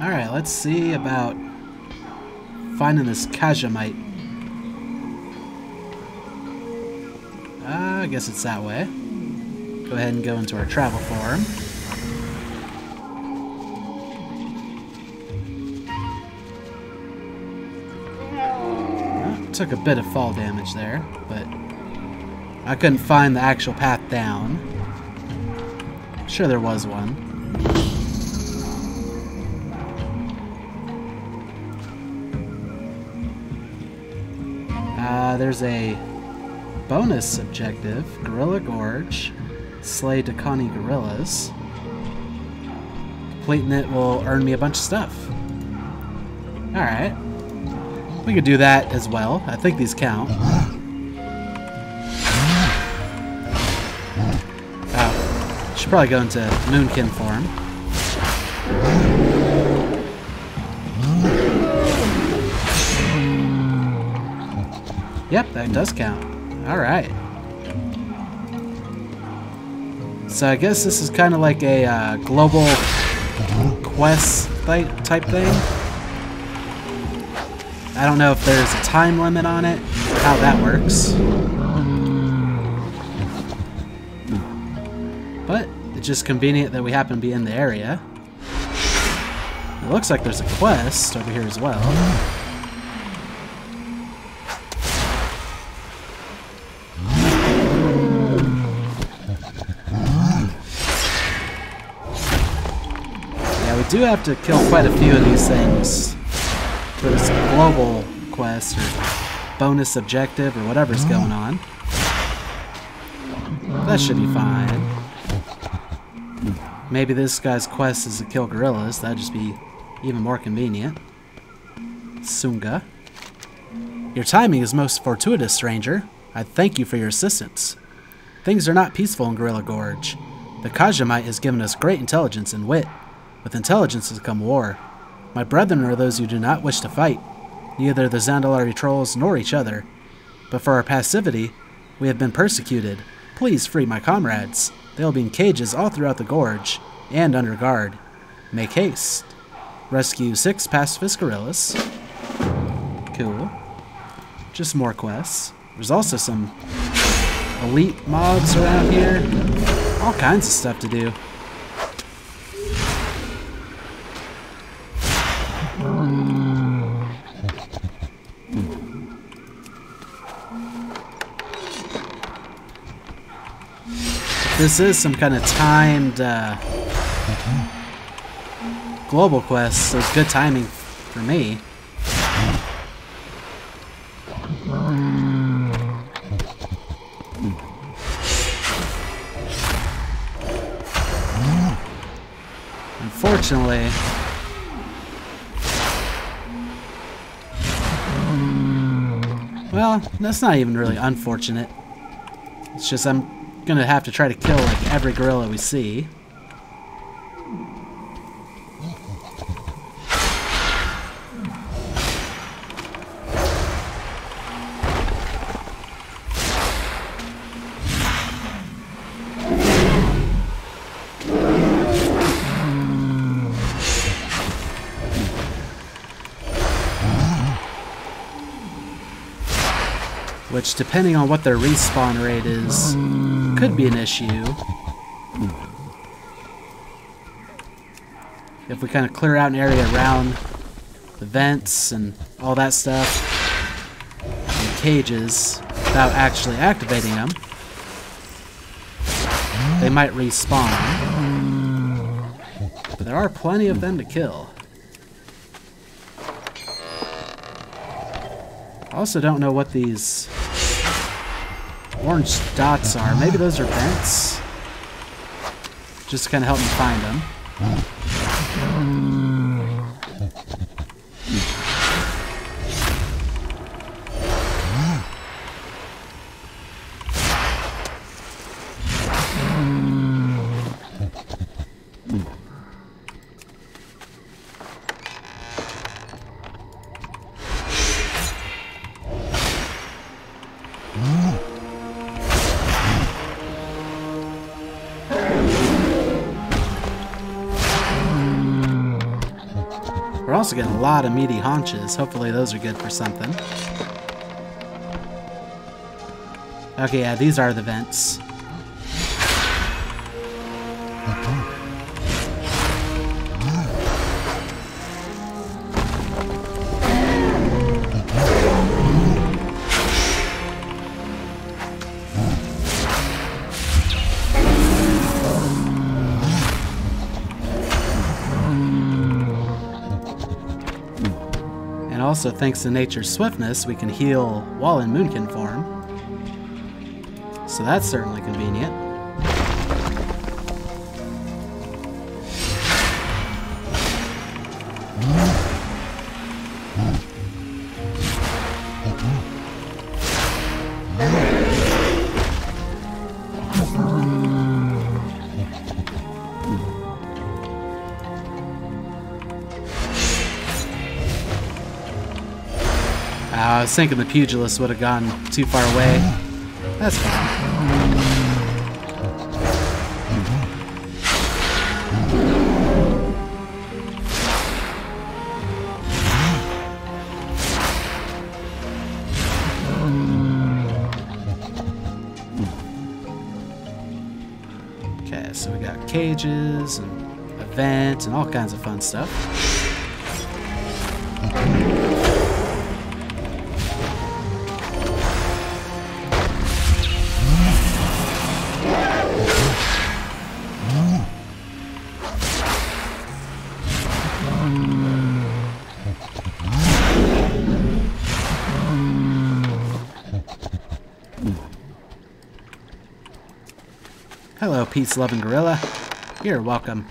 Alright, let's see about finding this Kajamite. I guess it's that way. Go ahead and go into our travel form. Well, took a bit of fall damage there, but I couldn't find the actual path down. I'm sure there was one. There's a bonus objective, Gorilla Gorge, slay Dakani gorillas. Completing it will earn me a bunch of stuff. Alright. We could do that as well. I think these count. Oh. Should probably go into Moonkin form. Yep, that does count. Alright. So I guess this is kind of like a global quest type thing. I don't know if there's a time limit on it, or how that works. But it's just convenient that we happen to be in the area. It looks like there's a quest over here as well. We do have to kill quite a few of these things for this global quest or bonus objective or whatever's going on. That should be fine. Maybe this guy's quest is to kill gorillas. That'd just be even more convenient. Sunga. Your timing is most fortuitous, stranger. I thank you for your assistance. Things are not peaceful in Gorilla Gorge. The Kajamite has given us great intelligence and wit. With intelligence has come war. My brethren are those who do not wish to fight, neither the Zandalari trolls nor each other. But for our passivity, we have been persecuted. Please free my comrades. They will be in cages all throughout the gorge, and under guard. Make haste. Rescue 6 pacifist gorillas. Cool. Just more quests. There's also some elite mobs around here. All kinds of stuff to do. This is some kind of timed global quest, so it's good timing for me. Unfortunately, well, that's not even really unfortunate. It's just I'm gonna have to try to kill like every gorilla we see. Which, depending on what their respawn rate is, could be an issue. If we kind of clear out an area around the vents and all that stuff, and cages, without actually activating them, they might respawn. But there are plenty of them to kill. I also don't know what these orange dots are. Maybe those are vents? Just to kind of help me find them. We're also getting a lot of meaty haunches. Hopefully those are good for something. Okay, yeah, these are the vents. Also, thanks to nature's swiftness, we can heal while in moonkin form. So that's certainly convenient. I was thinking the pugilist would have gone too far away. That's fine. Okay, so we got cages and a vent and all kinds of fun stuff. Hello, peace-loving gorilla. You're welcome.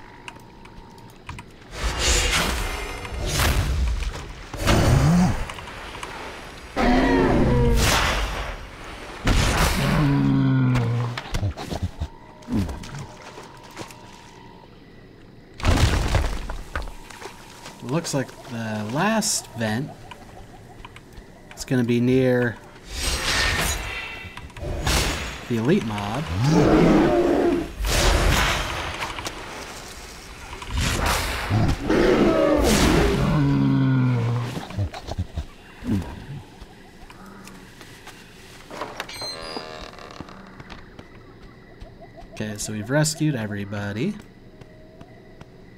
Looks like the last vent is going to be near the elite mob. Okay, so we've rescued everybody.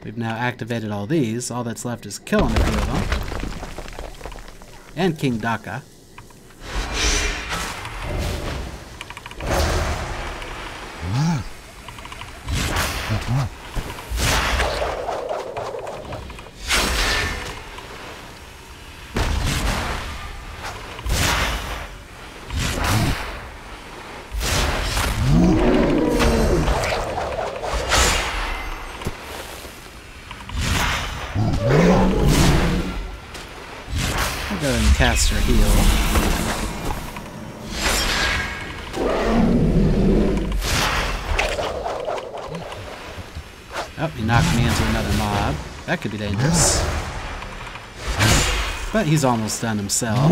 We've now activated all these. All that's left is killing a few of them. And King Daka. I'll go and cast her heal. Oh, he knocked me into another mob. That could be dangerous. But he's almost done himself.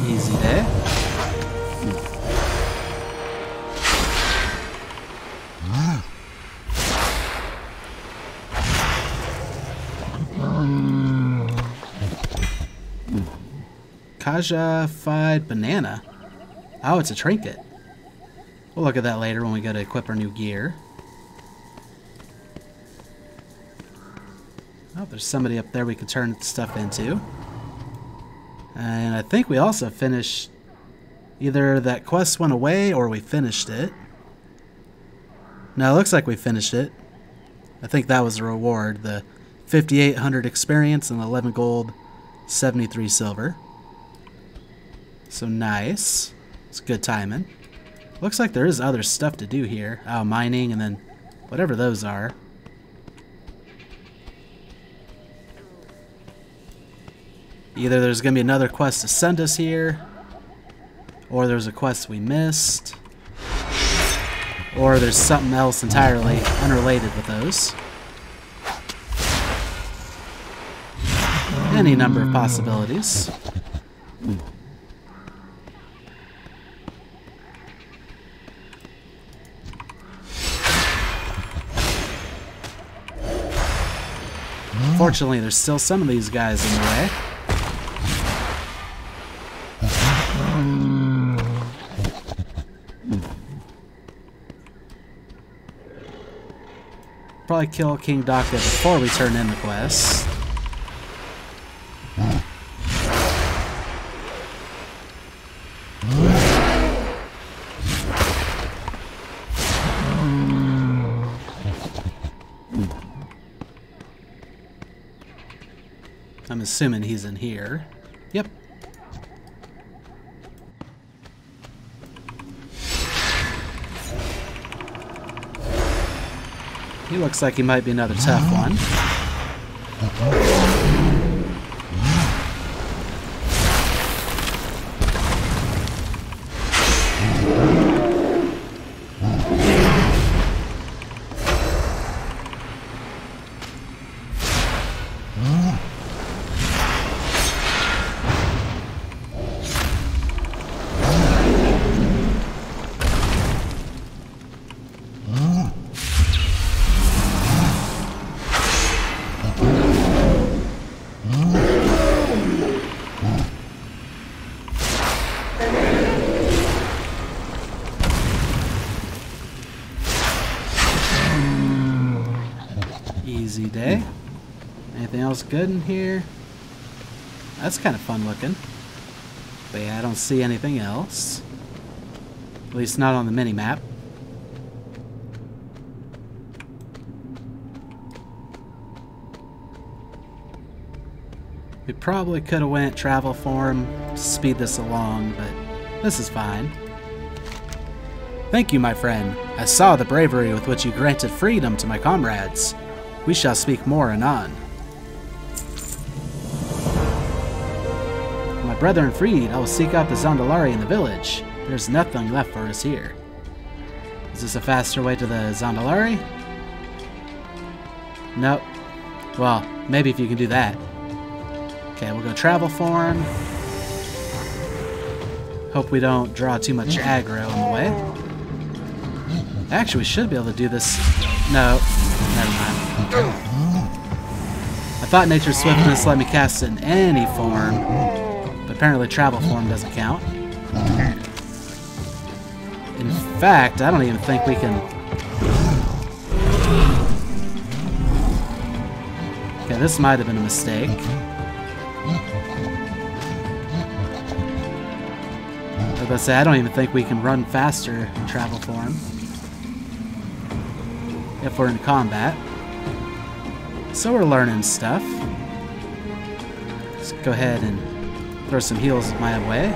Easy day. Kaja-fied banana. Oh, it's a trinket. We'll look at that later when we go to equip our new gear. Oh, there's somebody up there we could turn stuff into. And I think we also finished... Either that quest went away or we finished it. No, it looks like we finished it. I think that was the reward. The 5,800 experience and 11 gold, 73 silver. So nice. It's good timing. Looks like there is other stuff to do here. Oh, mining and then whatever those are. Either there's going to be another quest to send us here, or there's a quest we missed, or there's something else entirely unrelated with those. Any number of possibilities. Fortunately, there's still some of these guys in the way. Probably kill King Daka before we turn in the quest. I'm assuming he's in here. Yep. He looks like he might be another tough one. Easy day. Anything else good in here? That's kind of fun looking. But yeah, I don't see anything else. At least not on the mini-map. We probably could have went travel form to speed this along, but this is fine. Thank you, my friend. I saw the bravery with which you granted freedom to my comrades. We shall speak more anon. My brethren freed, I will seek out the Zandalari in the village. There's nothing left for us here. Is this a faster way to the Zandalari? Nope. Well, maybe if you can do that. Okay, we'll go travel form. Hope we don't draw too much aggro on the way. Actually, we should be able to do this. No, never mind. I thought Nature's Swiftness let me cast in any form, but apparently travel form doesn't count. In fact, I don't even think we can... Okay, this might have been a mistake. I was about to say, I don't even think we can run faster in travel form if we're in combat. So we're learning stuff. Let's go ahead and throw some heals my way.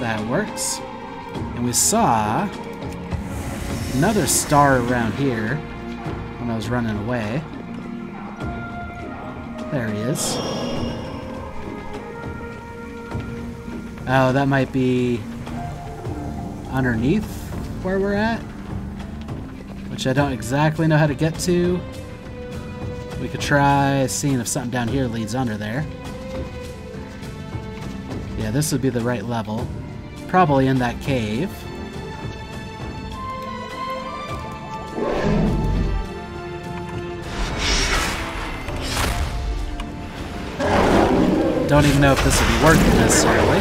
That works. And we saw another star around here when I was running away. There he is. Oh, that might be underneath where we're at, which I don't exactly know how to get to. We could try seeing if something down here leads under there. Yeah, this would be the right level. Probably in that cave. Don't even know if this would be worth it necessarily.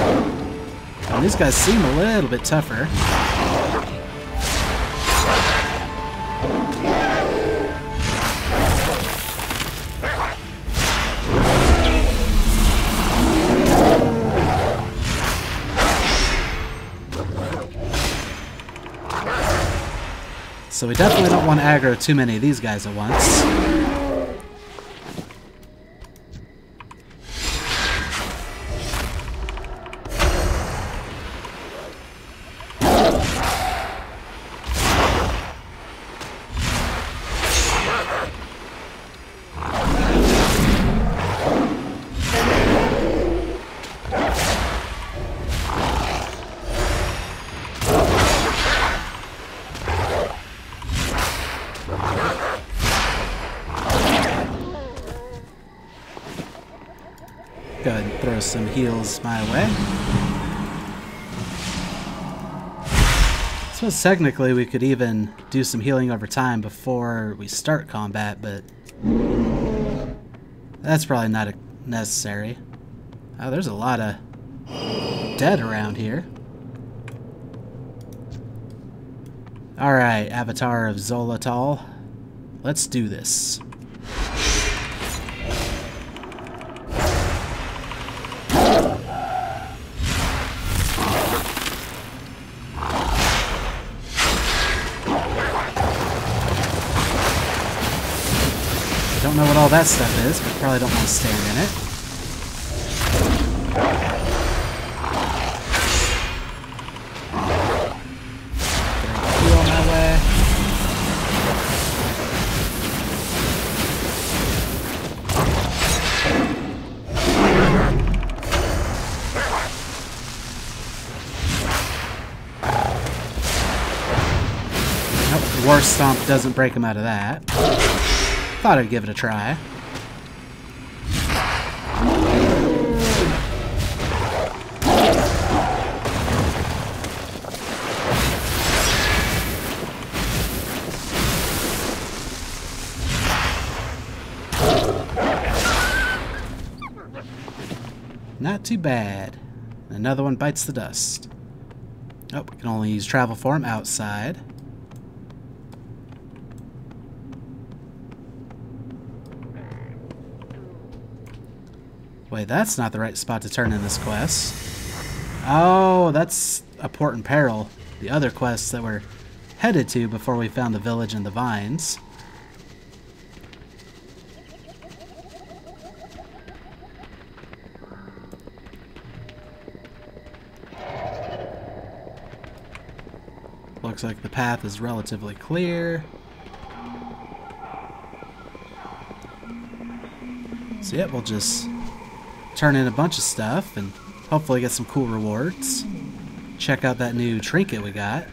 And these guys seem a little bit tougher. So we definitely don't want to aggro too many of these guys at once. Go ahead and throw some heals my way. suppose technically we could even do some healing over time before we start combat, but that's probably not necessary. Oh, there's a lot of dead around here. Alright, Avatar of Xolotl. Let's do this. Don't know what all that stuff is, but probably don't want to stand in it. Heal on my way. Nope, the War Stomp doesn't break him out of that. Thought I'd give it a try. Not too bad. Another one bites the dust. Oh, we can only use travel form outside. Wait, that's not the right spot to turn in this quest. Oh, that's a Port in Peril. The other quests that we're headed to before we found the village and the vines. Looks like the path is relatively clear. So yeah, we'll just turn in a bunch of stuff and hopefully get some cool rewards. Check out that new trinket we got.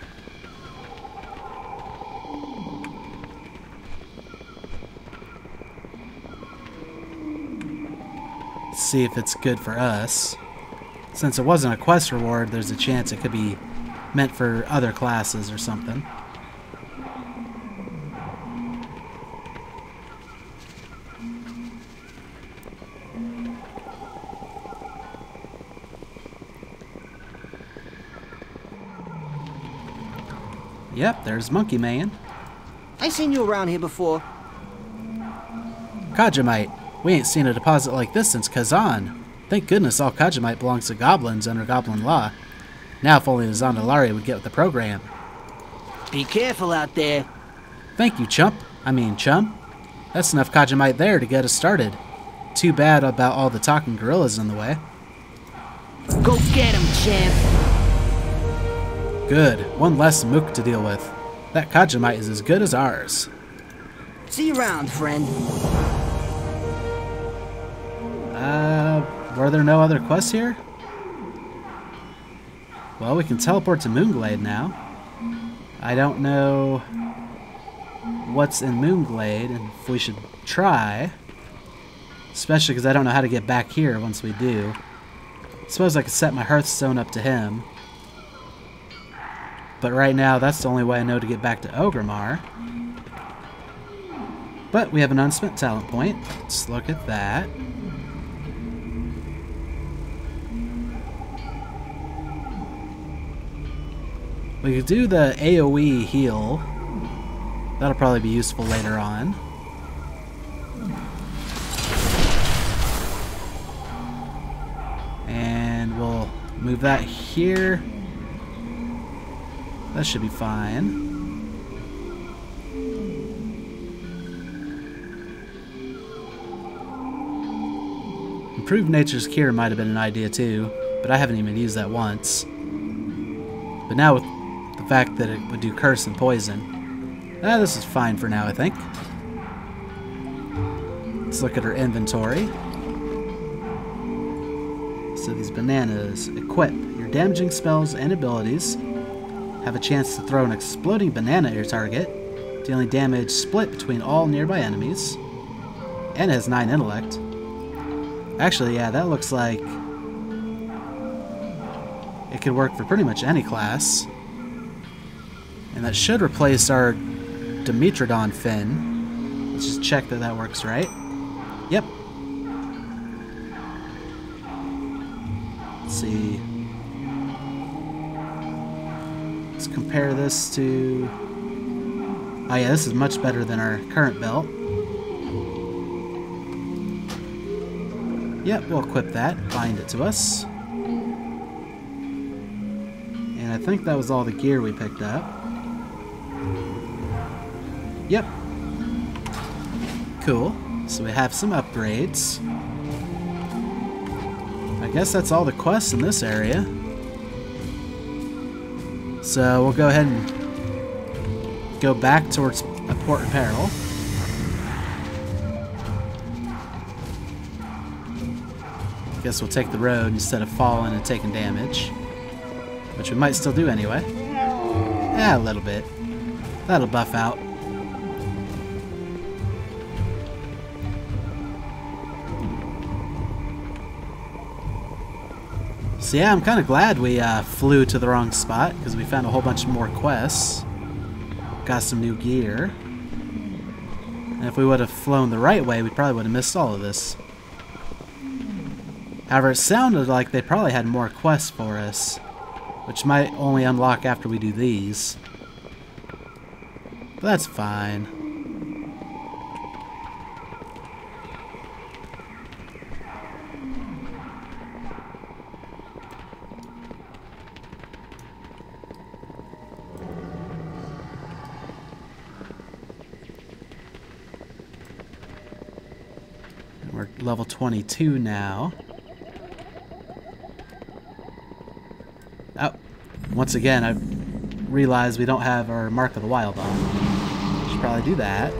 See if it's good for us. Since it wasn't a quest reward, there's a chance it could be meant for other classes or something. Yep, there's Monkey Man. I seen you around here before. Kajamite. We ain't seen a deposit like this since Kazan. Thank goodness all Kajamite belongs to goblins under goblin law. Now if only the Zandalari would get with the program. Be careful out there. Thank you, chum. That's enough Kajamite there to get us started. Too bad about all the talking gorillas in the way. Go get him, champ. Good. One less mook to deal with. That Kajamite is as good as ours. See you around, friend. Were there no other quests here? Well, we can teleport to Moonglade now. I don't know what's in Moonglade and if we should try. Especially because I don't know how to get back here once we do. Suppose I could set my Hearthstone up to him. But right now, that's the only way I know to get back to Orgrimmar. But we have an unspent talent point. Let's look at that. We could do the AoE heal. That'll probably be useful later on. And we'll move that here. That should be fine. Improved Nature's Cure might have been an idea too, but I haven't even used that once. But now with the fact that it would do Curse and Poison, this is fine for now, I think. Let's look at her inventory. So these bananas. Equip. Your damaging spells and abilities have a chance to throw an exploding banana at your target, dealing damage split between all nearby enemies. And it has 9 intellect. Actually, yeah, that looks like it could work for pretty much any class. And that should replace our Dimetrodon fin. Let's just check that that works right. Yep. Let's see. Let's compare this to... Oh yeah, this is much better than our current belt. Yep, we'll equip that, bind it to us. And I think that was all the gear we picked up. Yep. Cool. So we have some upgrades. I guess that's all the quests in this area. So we'll go ahead and go back towards a port in peril. Guess we'll take the road instead of falling and taking damage. Which we might still do anyway. Yeah, a little bit. That'll buff out. So yeah, I'm kind of glad we flew to the wrong spot, because we found a whole bunch more quests. Got some new gear. And if we would have flown the right way, we probably would have missed all of this. However, it sounded like they probably had more quests for us, which might only unlock after we do these. But that's fine. We're level 22 now. Oh, once again, I realized we don't have our Mark of the Wild on. Should probably do that.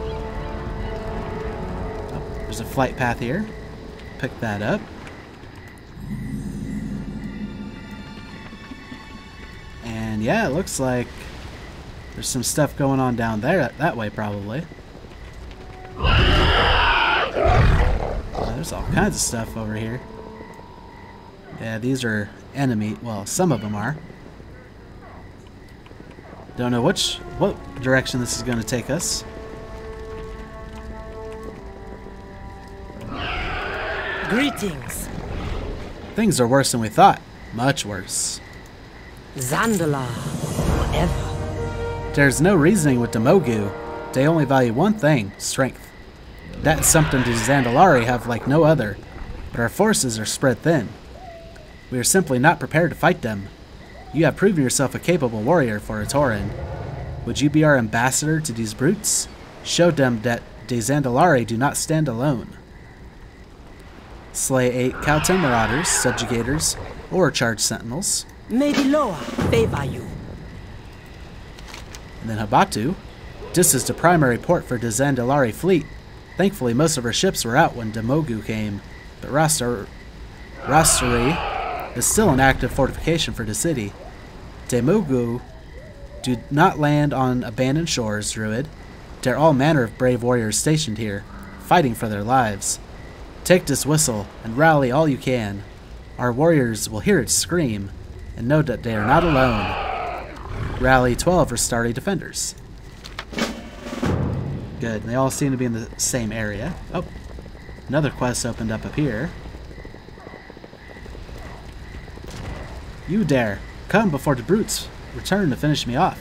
Oh, there's a flight path here. Pick that up. And yeah, it looks like there's some stuff going on down there, that way probably. There's all kinds of stuff over here. Yeah, these are enemy. Well, some of them are. Don't know what direction this is going to take us. Greetings. Things are worse than we thought. Much worse. Zandalari, forever. There's no reasoning with Demogu. They only value one thing: strength. That's something the Zandalari have like no other, but our forces are spread thin. We are simply not prepared to fight them. You have proven yourself a capable warrior for a Tauren. Would you be our ambassador to these brutes? Show them that the Zandalari do not stand alone. Slay 8 Cowtown Marauders, Subjugators, or Charge Sentinels. May the Loa favor you. And then Habatu. This is the primary port for the Zandalari fleet. Thankfully, most of our ships were out when Demogu came, but Rastari is still an active fortification for the city. Demogu do not land on abandoned shores, Druid. There are all manner of brave warriors stationed here, fighting for their lives. Take this whistle and rally all you can. Our warriors will hear it scream, and know that they are not alone. Rally 12 Rastari defenders. Good, they all seem to be in the same area. Oh, another quest opened up here. You dare, come before the brutes return to finish me off.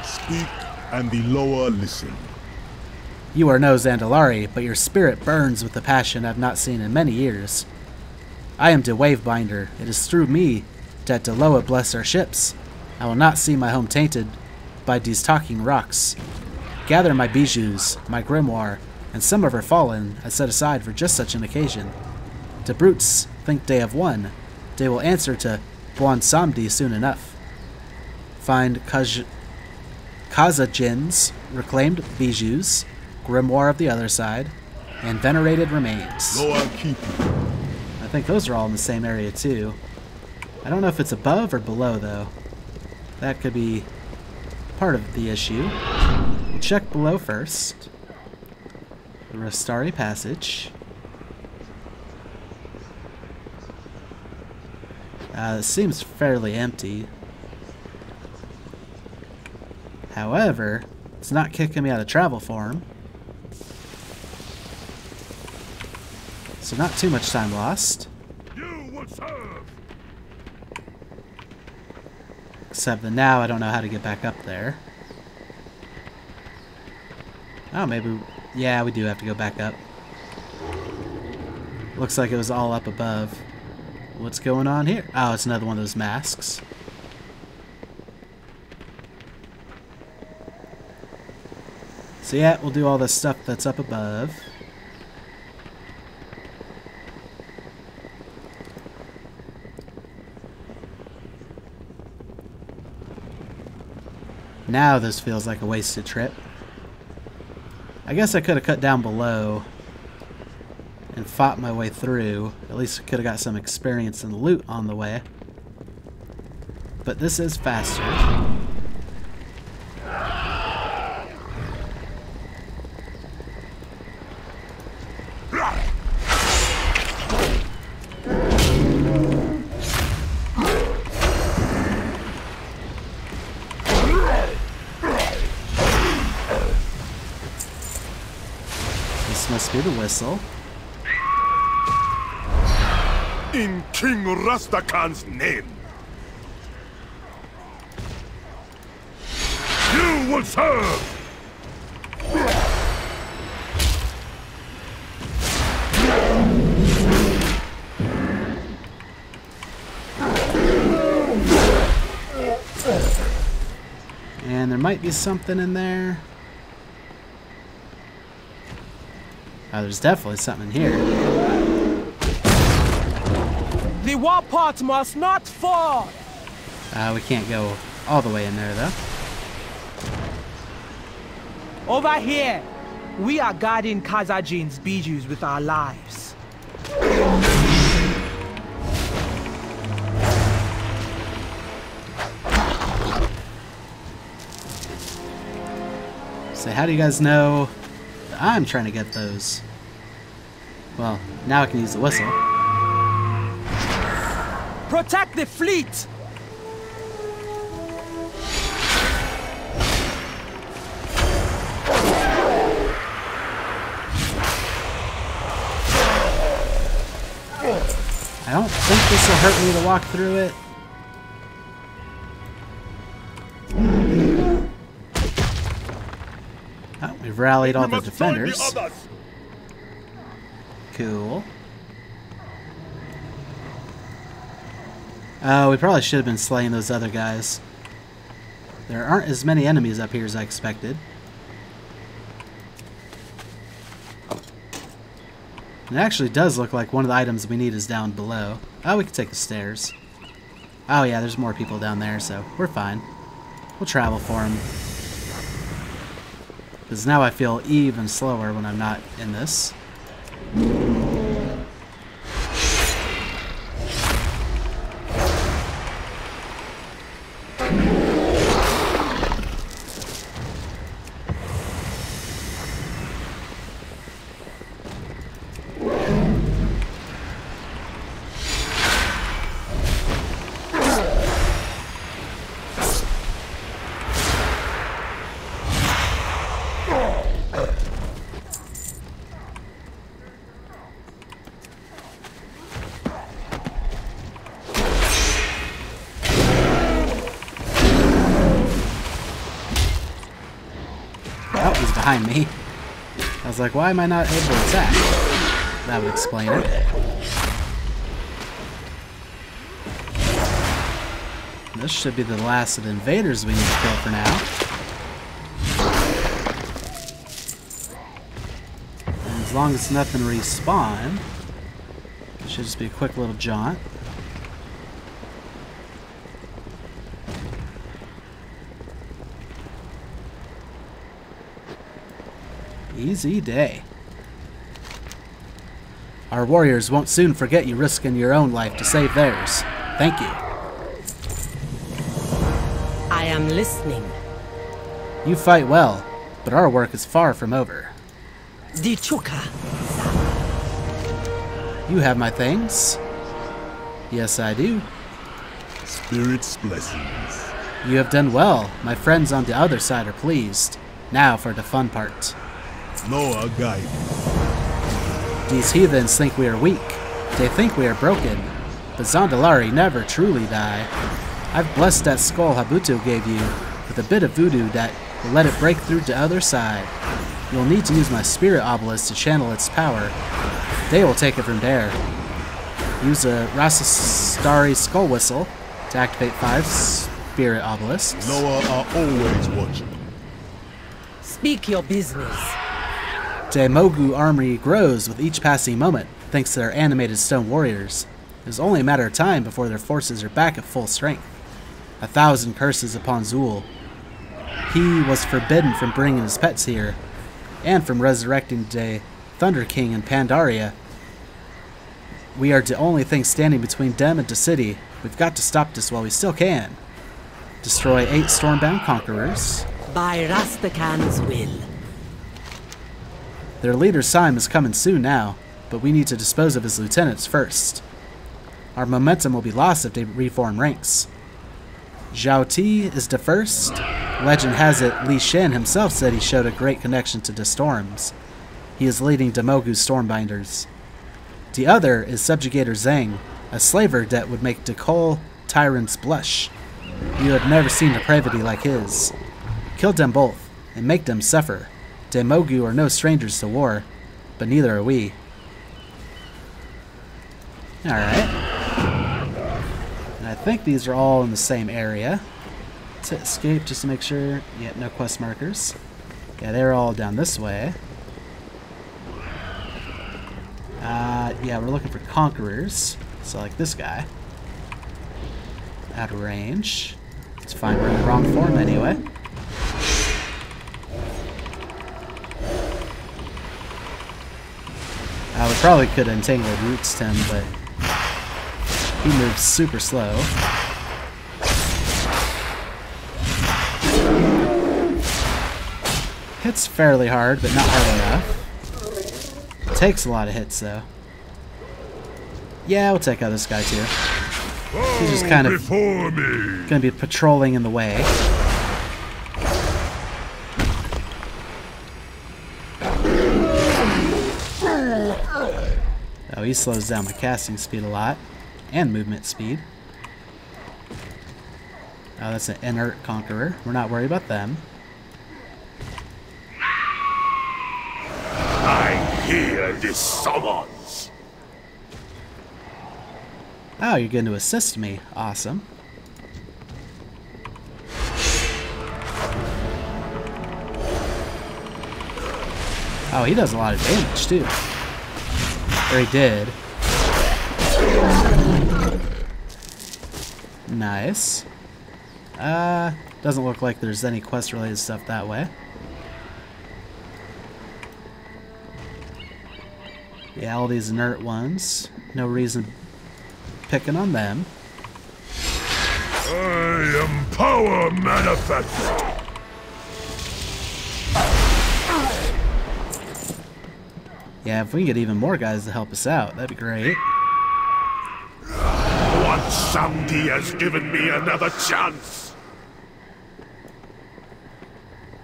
Speak, and the Loa listen. You are no Zandalari, but your spirit burns with a passion I've not seen in many years. I am the Wavebinder. It is through me that the Loa bless our ships. I will not see my home tainted by these talking rocks. Gather my bijous, my grimoire, and some of our fallen I set aside for just such an occasion. The brutes think they have won. They will answer to Buon Samdi soon enough. Find Kazajin's reclaimed bijous, grimoire of the other side, and venerated remains. Loa keep you. I think those are all in the same area too. I don't know if it's above or below though. That could be part of the issue. We'll check below first. The Rastari Passage. It seems fairly empty. However, it's not kicking me out of travel form. So not too much time lost. You will serve. Except that now I don't know how to get back up there. Oh, maybe... Yeah, we do have to go back up. Looks like it was all up above. What's going on here? Oh, it's another one of those masks. So yeah, we'll do all the stuff that's up above. Now this feels like a wasted trip. I guess I could have cut down below and fought my way through. At least I could have got some experience and loot on the way. But this is faster. This must be the whistle. In King Rastakhan's name. You will serve. And there might be something in there. Oh, there's definitely something in here. The warport must not fall! We can't go all the way in there, though. Over here, we are guarding Khazajin's bijous with our lives. So how do you guys know that I'm trying to get those? Well, now I can use the whistle. Protect the fleet! I don't think this will hurt me to walk through it. Oh, we've rallied all the defenders. Cool. Oh, we probably should have been slaying those other guys. There aren't as many enemies up here as I expected. It actually does look like one of the items we need is down below. Oh, we can take the stairs. Oh yeah, there's more people down there, so we're fine. We'll travel for them. Because now I feel even slower when I'm not in this. Behind me. I was like, why am I not able to attack? That would explain it. This should be the last of the invaders we need to kill for now. And as long as nothing respawn, it should just be a quick little jaunt. Easy day. Our warriors won't soon forget you risking your own life to save theirs. Thank you. I am listening. You fight well, but our work is far from over. Dichuka. You have my things. Yes, I do. Spirit's blessings. You have done well. My friends on the other side are pleased. Now for the fun part. Noah guide. These heathens think we are weak. They think we are broken. But Zandalari never truly die. I've blessed that skull Habuto gave you with a bit of voodoo that will let it break through to the other side. You'll need to use my spirit obelisk to channel its power. They will take it from there. Use a Rastakhan skull whistle to activate 5 spirit obelisks. Noah are always watching. Speak your business. Daimogu army grows with each passing moment, thanks to their animated stone warriors. It is only a matter of time before their forces are back at full strength. 1,000 curses upon Zul. He was forbidden from bringing his pets here, and from resurrecting the Thunder King in Pandaria. We are the only thing standing between them and the city. We've got to stop this while we still can. Destroy 8 stormbound conquerors. By Rastakhan's will. Their leader's time is coming soon now, but we need to dispose of his lieutenants first. Our momentum will be lost if they reform ranks. Zhao Ti is the first. Legend has it Li Shen himself said he showed a great connection to the storms. He is leading Daimogu's Stormbinders. The other is Subjugator Zhang, a slaver that would make Dekol tyrants blush. You have never seen depravity like his. Kill them both, and make them suffer. Daimogu are no strangers to war, but neither are we. Alright. And I think these are all in the same area. To escape, just to make sure. Yeah, no quest markers. Yeah, they're all down this way. Yeah, we're looking for conquerors. So like this guy. Out of range. It's fine, we're in the wrong form anyway. We probably could entangle Roots him, but he moves super slow. Hits fairly hard, but not hard enough. Takes a lot of hits, though. Yeah, we'll take out this guy, too. He's just kind of gonna be patrolling in the way. Oh, he slows down my casting speed a lot. And movement speed. Oh, that's an inert conqueror. We're not worried about them. I hear this summons. Oh, you're going to assist me. Awesome. Oh, he does a lot of damage, too. Or he did. Nice. Doesn't look like there's any quest-related stuff that way. Yeah, all these inert ones. No reason picking on them. I am power manifest. Yeah, if we can get even more guys to help us out, that'd be great. What Shanti has given me another chance.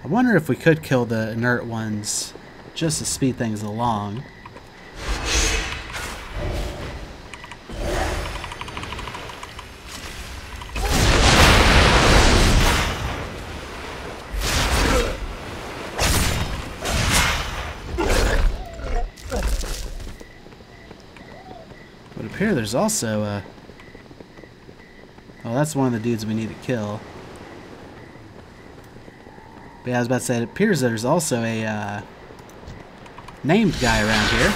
I wonder if we could kill the inert ones just to speed things along. But up here there's also a... Oh, that's one of the dudes we need to kill. But yeah, I was about to say, it appears there's also a named guy around here.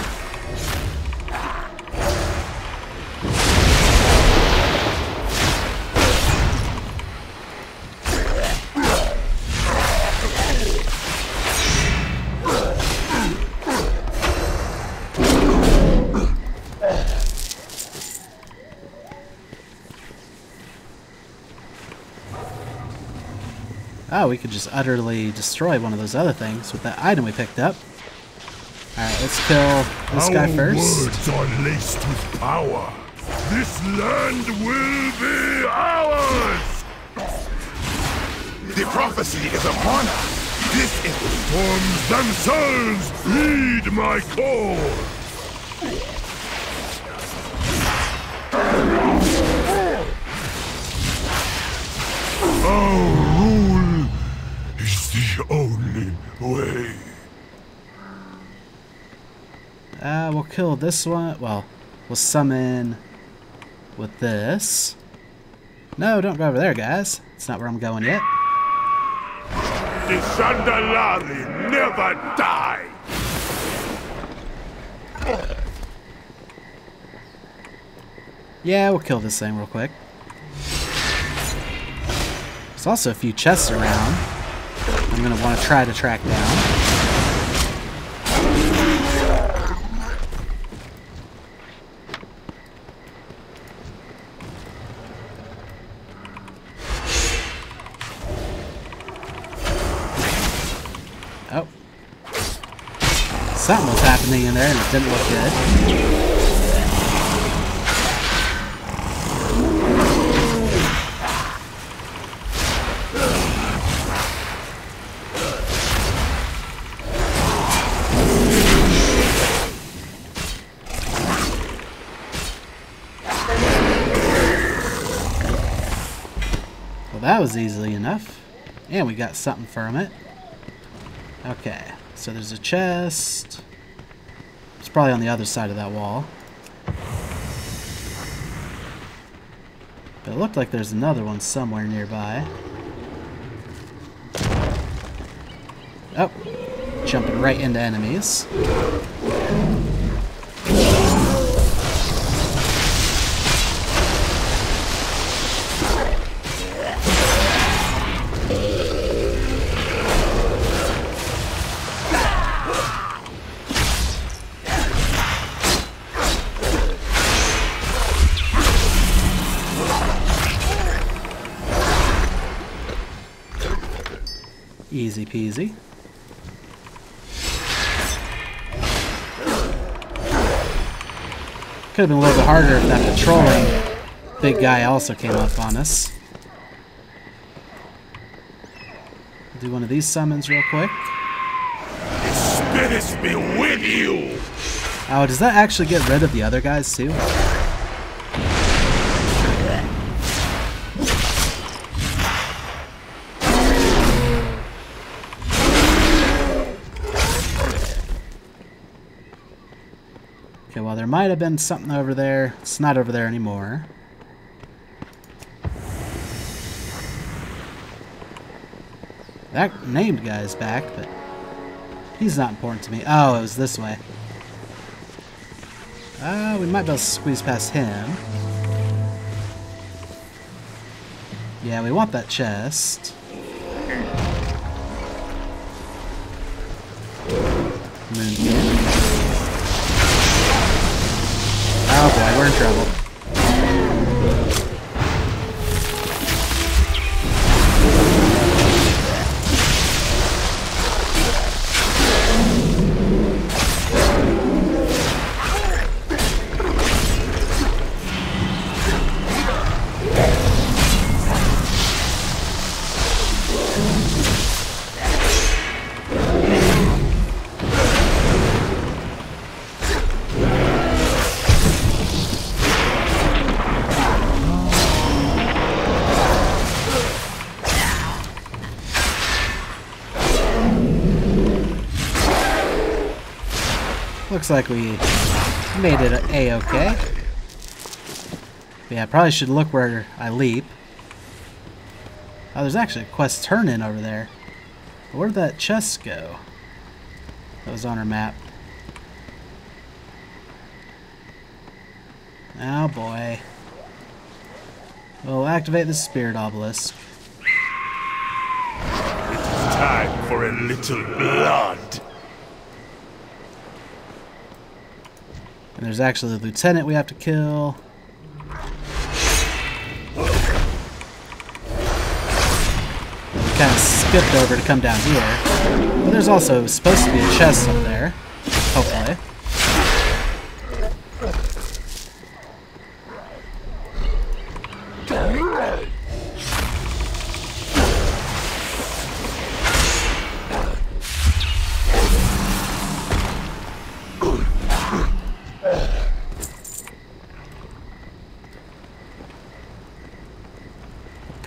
Oh, we could just utterly destroy one of those other things with that item we picked up. Alright, let's kill this guy first. Words are laced with power. This land will be ours! The prophecy is upon us. This is the storms themselves. Heed my call. Our rule is the only way. We'll kill this one. Well, we'll summon with this. No, don't go over there, guys. It's not where I'm going yet. The Zandalari never die. Yeah, we'll kill this thing real quick. There's also a few chests around I'm going to want to try to track down. Oh. Something was happening in there and it didn't look good. Well, that was easily enough. And we got something from it. Okay, so there's a chest. It's probably on the other side of that wall. But it looked like there's another one somewhere nearby. Oh, jumping right into enemies. Easy peasy. Could have been a little bit harder if that patrolling big guy also came up on us. Do one of these summons real quick. The spirits be with you. Oh, does that actually get rid of the other guys too? Okay, well, there might have been something over there. It's not over there anymore. That named guy's back, but he's not important to me. Oh, it was this way. We might be able to squeeze past him. Yeah, we want that chest. Moon. Oh boy, we're in trouble. Looks like we made it a-okay. Yeah, I probably should look where I leap. Oh, there's actually a quest turn-in over there. Where did that chest go? That was on our map. Oh boy. We'll activate the spirit obelisk. It's time for a little blood. And there's actually the lieutenant we have to kill. We kind of skipped over to come down here. But there's also supposed to be a chest up there. Hopefully.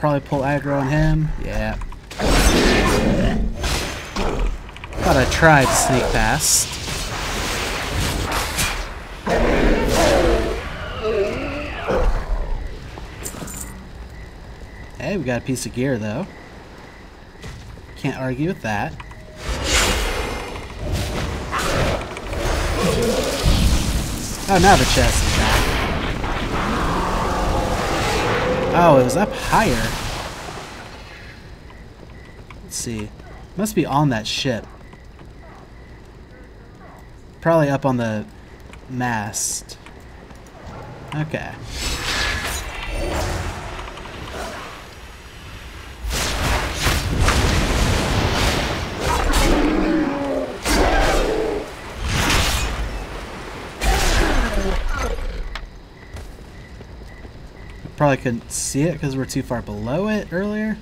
probably pull aggro on him. Yeah. Thought I tried to sneak past. Hey, we got a piece of gear though. Can't argue with that. Oh, now the chest is back. Oh, it was up higher. Let's see. Must be on that ship. Probably up on the mast. Okay. Probably couldn't see it because we're too far below it earlier.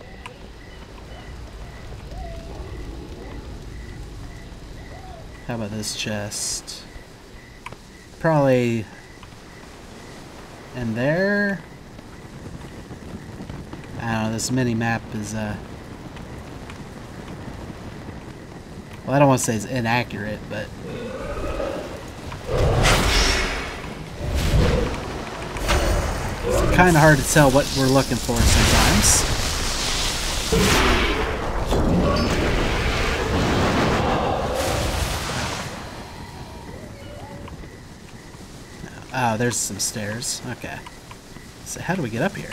How about this chest? Probably in there. I don't know, this mini map is well, I don't want to say it's inaccurate, but it's kind of hard to tell what we're looking for sometimes. Oh, there's some stairs. Okay. So how do we get up here?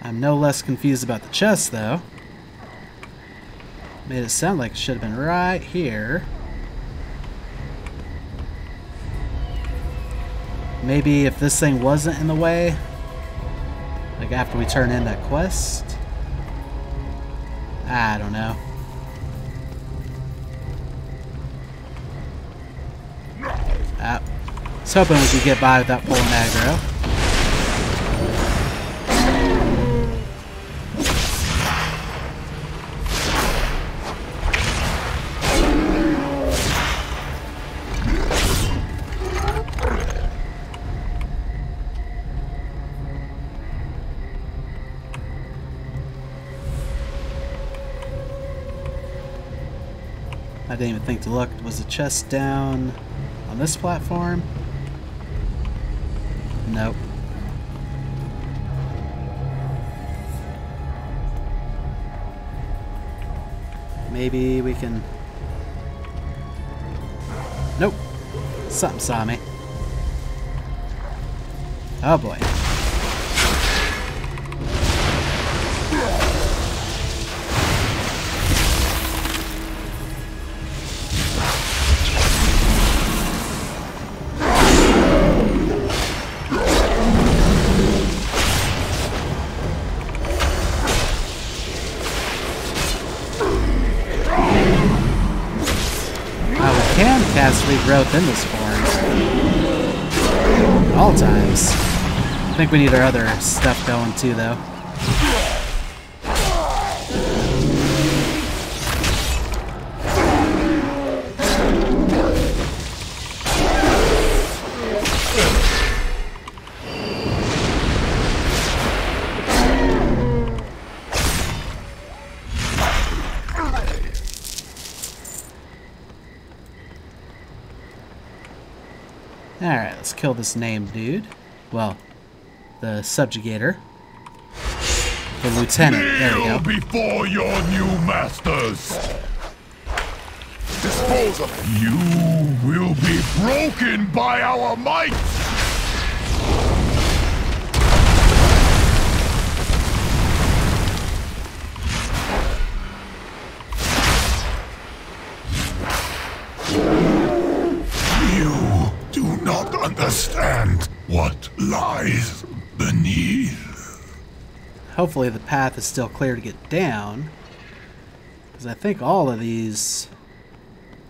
I'm no less confused about the chest, though. Made it sound like it should have been right here. Maybe if this thing wasn't in the way, like after we turn in that quest. I don't know. I was hoping we could get by without pulling aggro. I didn't even think to look. Was the chest down on this platform? Nope. Maybe we can... Nope. Something saw me. Oh boy. Cast regrowth in this form at all times. I think we need our other stuff going too, though. Alright, let's kill this named dude. Well, the subjugator. The lieutenant. There we go. Before your new masters. Dispose of it. You will be broken by our might. Do not understand what lies beneath. Hopefully the path is still clear to get down, because I think all of these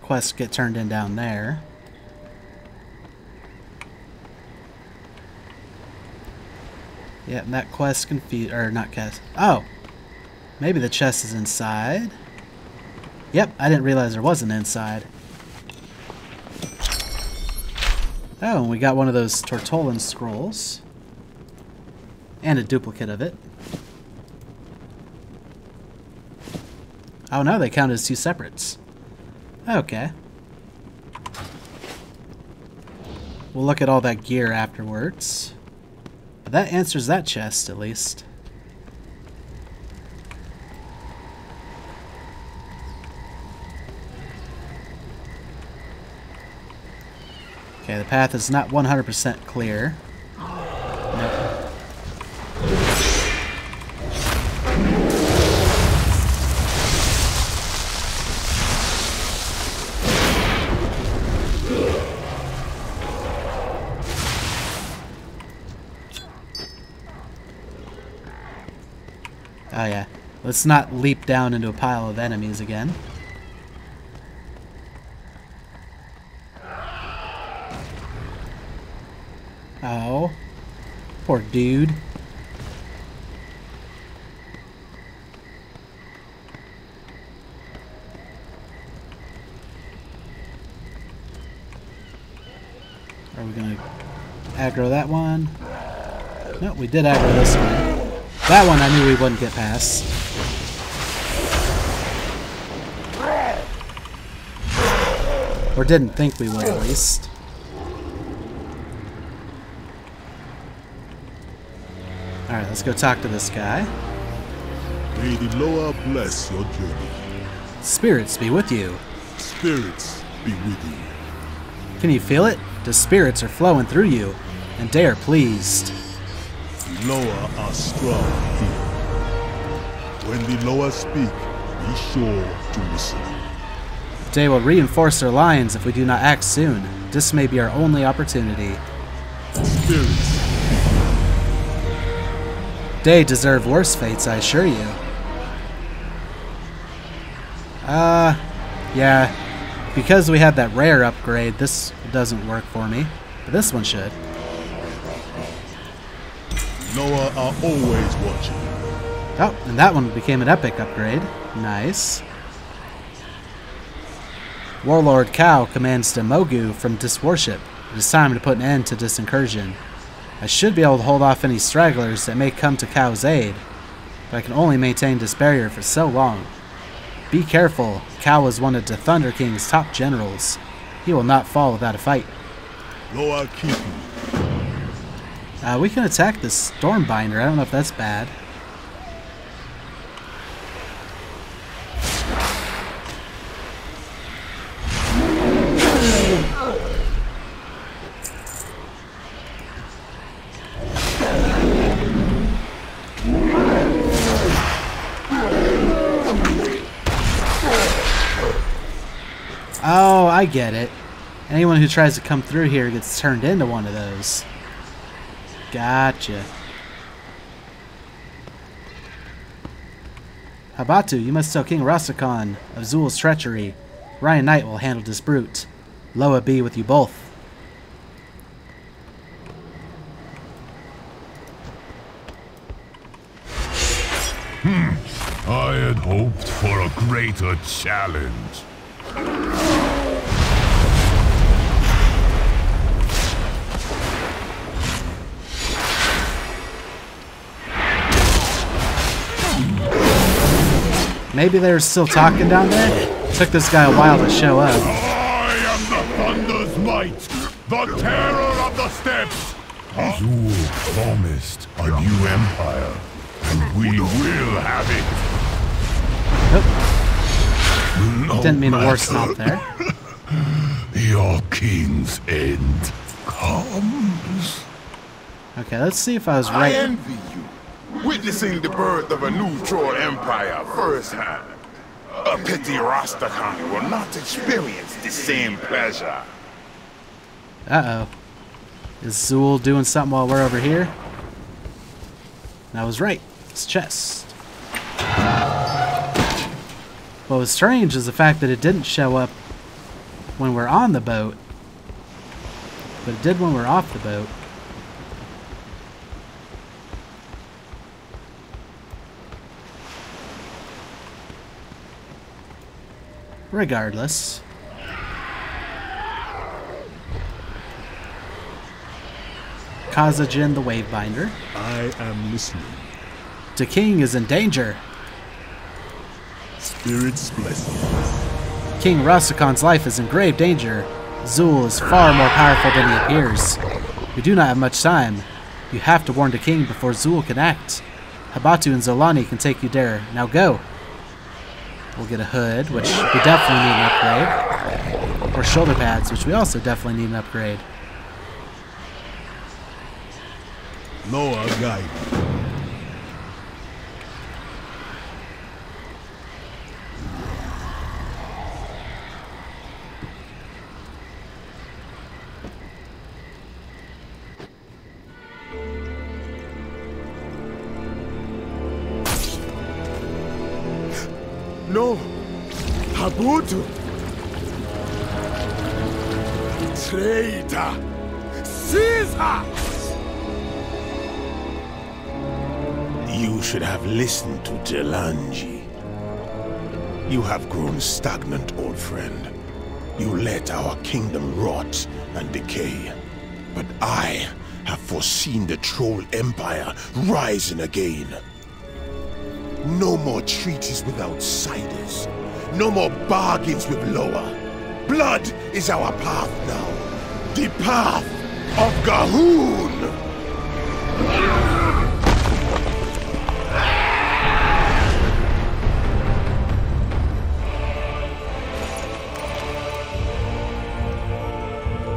quests get turned in down there. Yeah, and that quest confused, or not quest. Oh, maybe the chest is inside. Yep, I didn't realize there wasn't inside. Oh, and we got one of those Tortolan scrolls. And a duplicate of it. Oh no, they count as two separates. Okay. We'll look at all that gear afterwards. But that answers that chest, at least. Okay, the path is not 100% clear. Nope. Oh yeah, let's not leap down into a pile of enemies again. Oh, poor dude. Are we gonna aggro that one? No, we did aggro this one. That one I knew we wouldn't get past. Or didn't think we would, at least. Alright, let's go talk to this guy. May the Loa bless your journey. Spirits be with you. Spirits be with you. Can you feel it? The spirits are flowing through you, and they are pleased. The Loa are strong here. When the Loa speak, be sure to listen. They will reinforce their lines if we do not act soon. This may be our only opportunity. Spirits. They deserve worse fates, I assure you. Yeah. Because we had that rare upgrade, this doesn't work for me. But this one should. Noah are always watching. Oh, and that one became an epic upgrade. Nice. Warlord Cow commands to Mogu from this warship. It is time to put an end to this incursion. I should be able to hold off any stragglers that may come to Cow's aid, but I can only maintain this barrier for so long. Be careful, Cow is one of the Thunder King's top generals. He will not fall without a fight. Noah keep you. We can attack the Stormbinder. I don't know if that's bad. Oh, I get it. Anyone who tries to come through here gets turned into one of those. Gotcha. Habatu, you must tell King Rastakhan of Zul's treachery. Ryan Knight will handle this brute. Loa be with you both. I had hoped for a greater challenge. Maybe they're still talking down there? Took this guy a while to show up. I am the Thunder's might, the terror of the steppes. Zul promised a new empire, and we will have it. Nope. Didn't mean to work stop there. Your king's end comes. Okay, let's see if I was I right. envy you. Witnessing the birth of a new troll empire firsthand. A petty Rastakhan will not experience the same pleasure. Uh-oh. Is Zul doing something while we're over here? I was right. It's chest. What was strange is the fact that it didn't show up when we're on the boat, but it did when we're off the boat. Regardless. Khazajin the Wavebinder. I am listening. The king is in danger. Spirit's blessing. King Rastakhan's life is in grave danger. Zul is far more powerful than he appears. We do not have much time. You have to warn the king before Zul can act. Habatu and Zolani can take you there. Now go. We'll get a hood, which we definitely need an upgrade. Or shoulder pads, which we also definitely need an upgrade. Noah guide. No! Habutu! Traitor! Caesar! You should have listened to Jelanji. You have grown stagnant, old friend. You let our kingdom rot and decay. But I have foreseen the Troll Empire rising again. No more treaties with outsiders. No more bargains with Loa. Blood is our path now. The path of Gahoon!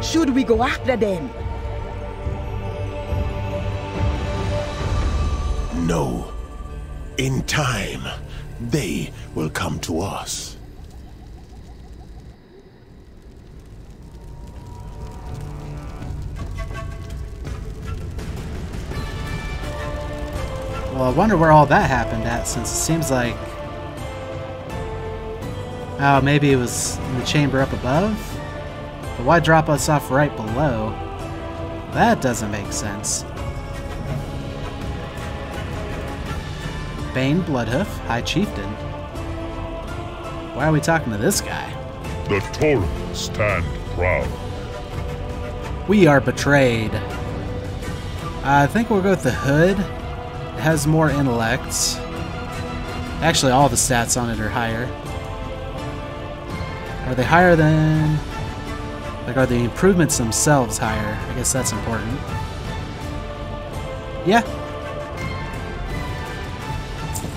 Should we go after them? No. In time, they will come to us. Well, I wonder where all that happened at, since it seems like... Oh, maybe it was in the chamber up above? But why drop us off right below? That doesn't make sense. Bane Bloodhoof, High Chieftain. Why are we talking to this guy? The Torrent stand proud. We are betrayed. I think we'll go with the Hood. It has more intellect. Actually, all the stats on it are higher. Are they higher than... Like, are the improvements themselves higher? I guess that's important. Yeah.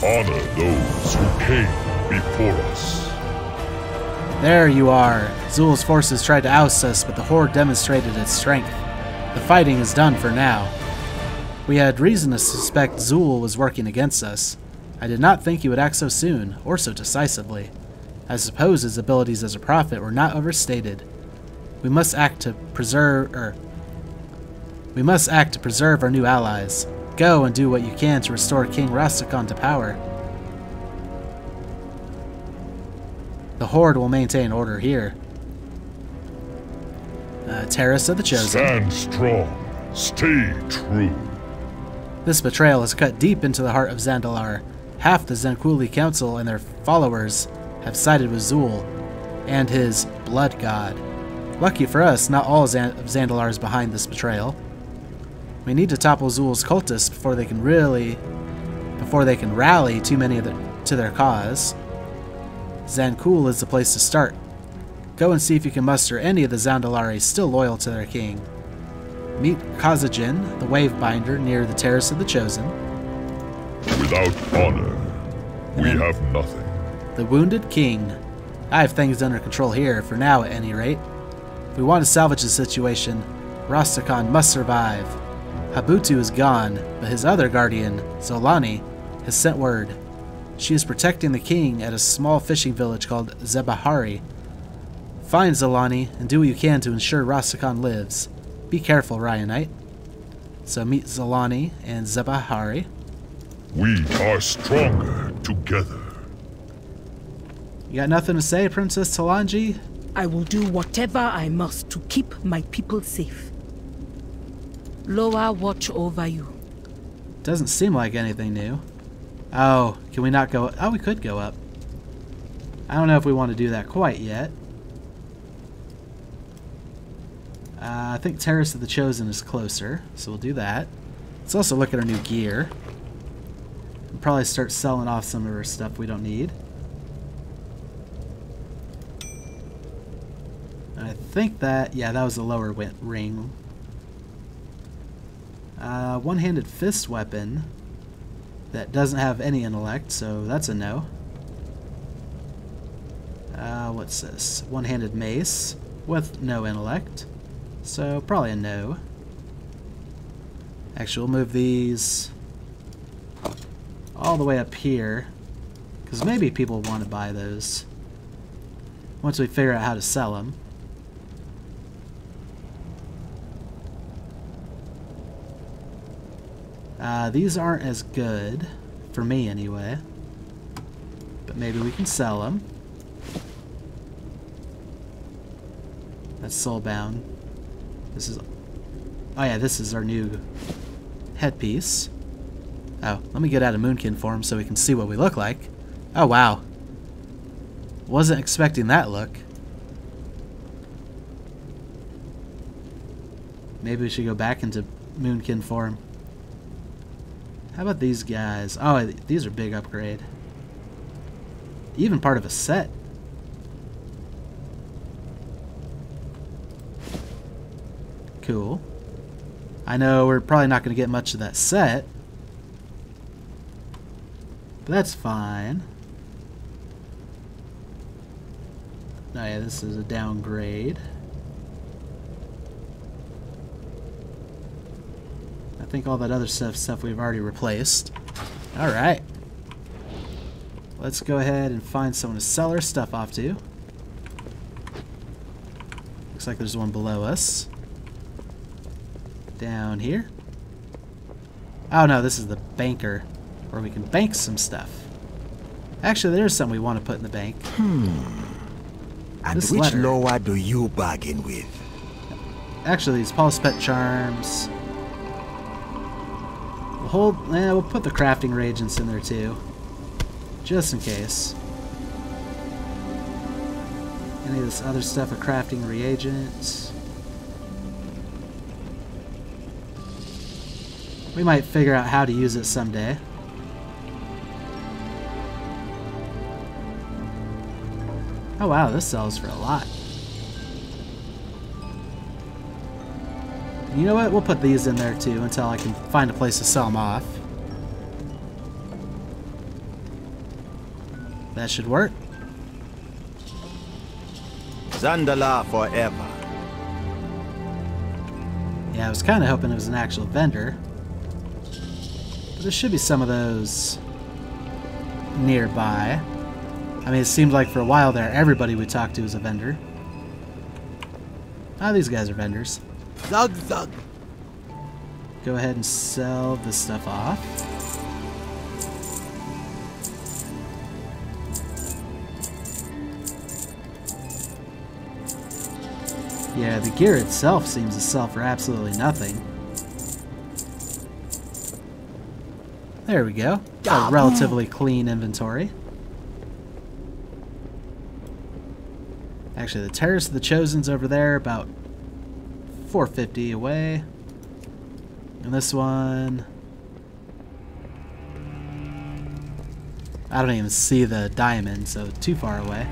Honor those who came before us. There you are. Zul's forces tried to oust us, but the Horde demonstrated its strength. The fighting is done for now. We had reason to suspect Zul was working against us. I did not think he would act so soon, or so decisively. I suppose his abilities as a prophet were not overstated. We must act to preserve our new allies. Go and do what you can to restore King Rastakhan to power. The Horde will maintain order here. Terrace of the Chosen. Stand strong. Stay true. This betrayal has cut deep into the heart of Zandalar. Half the Zankuli Council and their followers have sided with Zul and his blood god. Lucky for us, not all of Zandalar is behind this betrayal. We need to topple Zul's cultists before they can rally too many to their cause. Zankul is the place to start. Go and see if you can muster any of the Zandalari still loyal to their king. Meet Khazajin, the Wavebinder, near the Terrace of the Chosen. Without honor, we have nothing. The Wounded King. I have things under control here, for now at any rate. If we want to salvage the situation, Rastakhan must survive. Habutu is gone, but his other guardian, Zolani, has sent word. She is protecting the king at a small fishing village called Zebahari. Find Zolani and do what you can to ensure Rastakhan lives. Be careful, Ryanite. So meet Zolani and Zebahari. We are stronger together. You got nothing to say, Princess Talanji? I will do whatever I must to keep my people safe. Loa watch over you. Doesn't seem like anything new. Oh, can we not go... Oh, we could go up. I don't know if we want to do that quite yet. I think Terrace of the Chosen is closer, so we'll do that. Let's also look at our new gear. We'll probably start selling off some of our stuff we don't need. I think that, yeah, that was the lower ring. One-handed fist weapon that doesn't have any intellect, so that's a no. What's this? One-handed mace with no intellect, so probably a no. Actually, we'll move these all the way up here, because maybe people want to buy those once we figure out how to sell them. These aren't as good, for me anyway, but maybe we can sell them. That's soulbound. This is, oh yeah, this is our new headpiece. Oh, let me get out of Moonkin form so we can see what we look like. Oh wow, wasn't expecting that look. Maybe we should go back into Moonkin form. How about these guys? Oh, these are big upgrade. Even part of a set. Cool. I know we're probably not going to get much of that set, but that's fine. Oh yeah, this is a downgrade. I think all that other stuff we've already replaced. Alright. Let's go ahead and find someone to sell our stuff off to. Looks like there's one below us. Down here. Oh no, this is the banker, where we can bank some stuff. Actually, there's something we want to put in the bank. And This which letter. lower do you bargain with? Actually, these Paul's Pet Charms. We'll put the crafting reagents in there too, just in case. Any of this other stuff, a crafting reagent. We might figure out how to use it someday. Oh wow, this sells for a lot. You know what? We'll put these in there too until I can find a place to sell them off. That should work. Zandalari forever. Yeah, I was kind of hoping it was an actual vendor. But there should be some of those nearby. I mean, it seemed like for a while there, everybody we talked to was a vendor. Oh, these guys are vendors. Zug zug. Go ahead and sell this stuff off. Yeah, the gear itself seems to sell for absolutely nothing. There we go. A relatively clean inventory. Actually, the Terrace of the Chosen's over there, about 450 away. And this one, I don't even see the diamond, so too far away.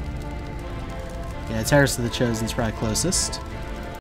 Yeah, Terrace of the Chosen's probably closest.